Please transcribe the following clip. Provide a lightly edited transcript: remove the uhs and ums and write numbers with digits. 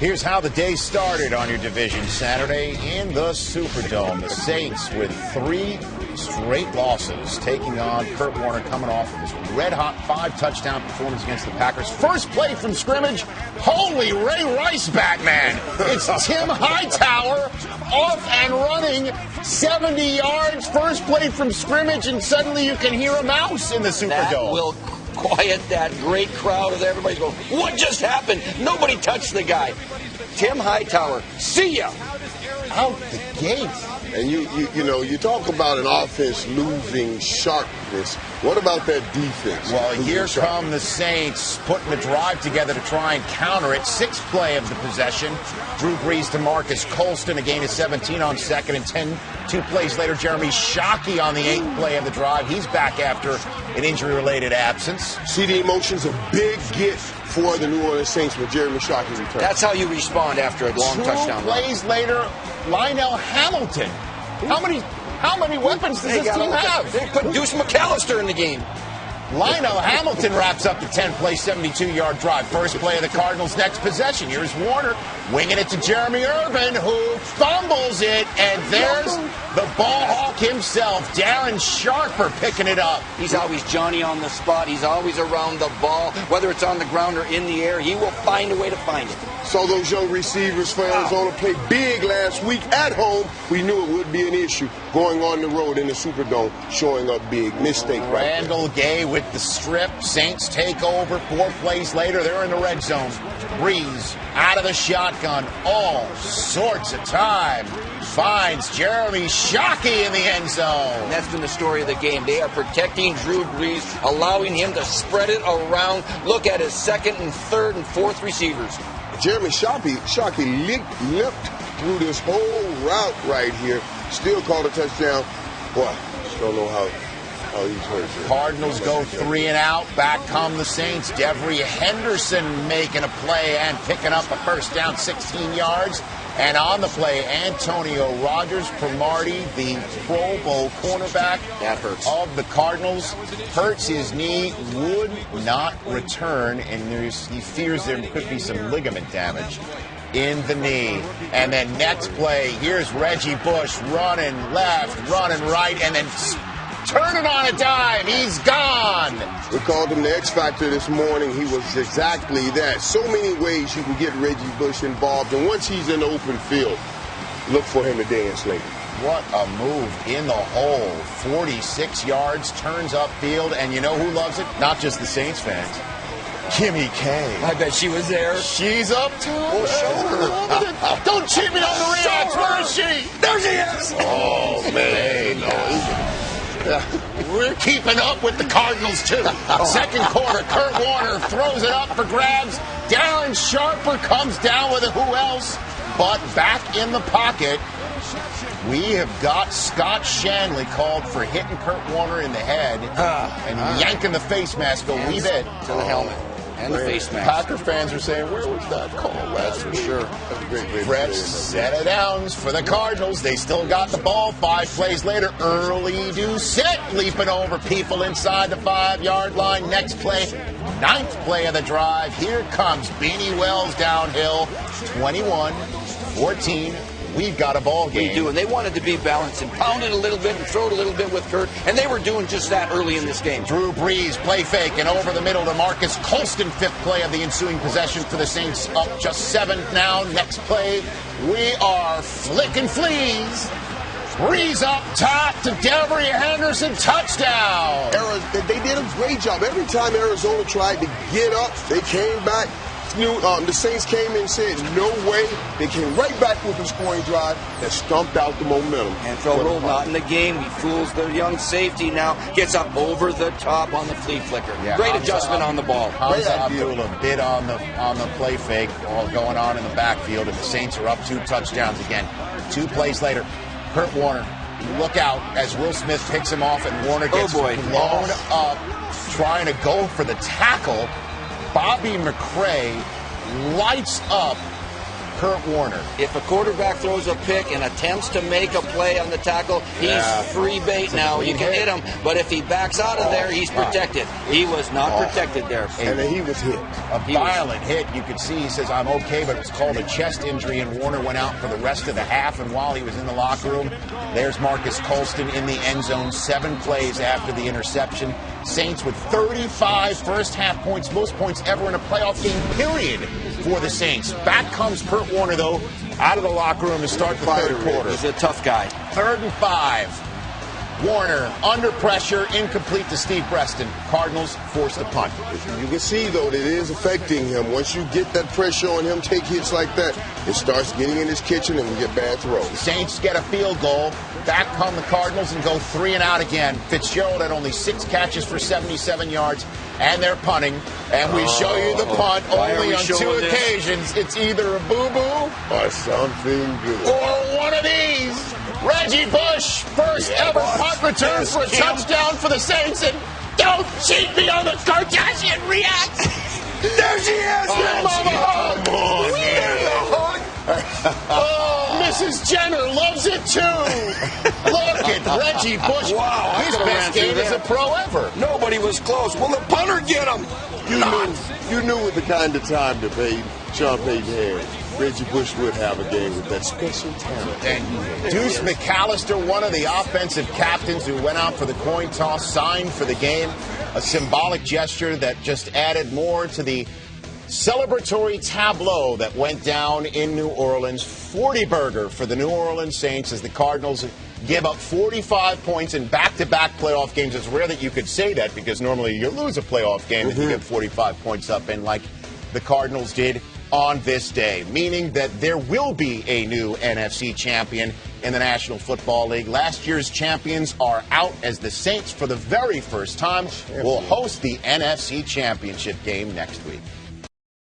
Here's how the day started on your division Saturday in the Superdome. The Saints with 3 straight losses, taking on Kurt Warner, coming off of his red-hot 5-touchdown performance against the Packers. First play from scrimmage, holy Ray Rice, Batman! It's Tim Hightower off and running 70 yards. First play from scrimmage, and suddenly you can hear a mouse in the Superdome. That will quiet that great crowd as everybody's going, what just happened? Nobody touched the guy. Tim Hightower, see ya! Out the gate. And you talk about an offense losing sharpness. What about that defense? Well, here come the Saints putting a drive together to try and counter it. 6th play of the possession. Drew Brees to Marcus Colston, a gain of 17 on second and 10. 2 plays later, Jeremy Shockey on the 8th play of the drive. He's back after an injury-related absence. See the emotions, a big get for the New Orleans Saints with Jeremy Shockey return. That's how you respond after a long touchdown. 2 plays later, Lionel Hamilton. How many weapons does this team have? They put Deuce McAllister in the game. Lionel Hamilton wraps up the 10-play, 72-yard drive. First play of the Cardinals' next possession. Here's Warner winging it to Jeremy Irvin, who fumbles it, and there's the ball hawk himself, Darren Sharper, picking it up. He's always Johnny on the spot. He's always around the ball. Whether it's on the ground or in the air, he will find a way to find it. Saw those young receivers for Arizona play big last week at home. We knew it would be an issue going on the road in the Superdome, showing up big. Mistake right there. Randall Gay with the strip. Saints take over. 4 plays later, they're in the red zone. Brees out of the shotgun. All sorts of time. Finds Jeremy Shockey in the end zone. And that's been the story of the game. They are protecting Drew Brees, allowing him to spread it around. Look at his 2nd and 3rd and 4th receivers. Jeremy Shockey limped through this whole route right here. Still called a touchdown. Boy, just don't know how he's hurt. Cardinals go 3 and out. Back come the Saints. Devery Henderson making a play and picking up a first down, 16 yards. And on the play, Antonio Rodgers-Cromartie, the Pro Bowl cornerback of the Cardinals, hurts his knee, would not return, and he fears there could be some ligament damage in the knee. And then next play, here's Reggie Bush running left, running right, and then turning on a dime. He's gone. We called him the X Factor this morning. He was exactly that. So many ways you can get Reggie Bush involved. And once he's in the open field, look for him to dance later. What a move in the hole. 46 yards, turns upfield. And you know who loves it? Not just the Saints fans. Kimmy K. I bet she was there. She's up too. Well, show her. Don't cheat me on the reacts. Where is she? There she is. Oh, man. No. We're keeping up with the Cardinals, too. Second quarter, Kurt Warner throws it up for grabs. Darren Sharper comes down with it. Who else? But back in the pocket, we have got Scott Shanley called for hitting Kurt Warner in the head and yanking the face mask a wee bit. To the helmet. And the face mask. Packer fans are saying, where was that call? That's for sure. That's a great Fresh set of downs for the Cardinals. They still got the ball. 5 plays later, Early Doucette leaping over people inside the 5-yard line. Next play, 9th play of the drive. Here comes Beanie Wells downhill. 21-14. We've got a ball game. We do, and they wanted to be balanced and pound it a little bit and throw it a little bit with Kurt, and they were doing just that early in this game. Drew Brees, play fake, and over the middle to Marcus Colston. 5th play of the ensuing possession for the Saints. Up just 7th now. Next play, we are flicking fleas. Brees up top to Devery Henderson. Touchdown. They did a great job. Every time Arizona tried to get up, they came back. The Saints came in and said, no way. They came right back with the scoring drive that stumped out the momentum. And Phil Roll not in the game. He fools the young safety now. Gets up over the top on the flea flicker. Yeah, great adjustment on the ball. Hamza Abdullah a bit on the play fake, all going on in the backfield, and the Saints are up 2 touchdowns again. 2 plays later, Kurt Warner, look out as Will Smith picks him off, and Warner gets blown up trying to go for the tackle. Bobby McCray lights up Kurt Warner. If a quarterback throws a pick and attempts to make a play on the tackle, he's free bait now. You can hit him, but if he backs out of there, he's protected. He was not protected there. And then he was hit. A violent hit. You could see, he says, I'm okay, but it was called a chest injury, and Warner went out for the rest of the half. And while he was in the locker room, there's Marcus Colston in the end zone, 7 plays after the interception. Saints with 35 first-half points, most points ever in a playoff game, period, for the Saints. Back comes Kurt Warner, though, out of the locker room to start the third quarter. He's a tough guy. 3rd and 5. Warner under pressure, incomplete to Steve Preston. Cardinals force the punt. You can see, though, that it is affecting him. Once you get that pressure on him, take hits like that, it starts getting in his kitchen and we get bad throws. The Saints get a field goal. Back come the Cardinals and go 3 and out again. Fitzgerald had only 6 catches for 77 yards, and they're punting. And we show you the punt only on 2 occasions. It's either a boo-boo or something good. Or one of these. Reggie Bush, first ever punt return for a touchdown for the Saints. And don't cheat me on the Kardashian react. There she is. Mama hug. Come on, There's the hug. Oh, Mrs. Jenner loves it too. Look at Reggie Bush. Wow, his best game as a pro ever. Nobody was close. Will the punter get him? You knew with the kind of time that Sean Payton had, Reggie Bush would have a game with that special talent. And Deuce McAllister, one of the offensive captains who went out for the coin toss, signed for the game. A symbolic gesture that just added more to the celebratory tableau that went down in New Orleans. 40-burger for the New Orleans Saints as the Cardinals give up 45 points in back-to-back playoff games. It's rare that you could say that because normally you lose a playoff game if you get 45 points up in, like the Cardinals did on this day, meaning that there will be a new NFC champion in the National Football League. Last year's champions are out as the Saints, for the very first time, will host the NFC Championship game next week.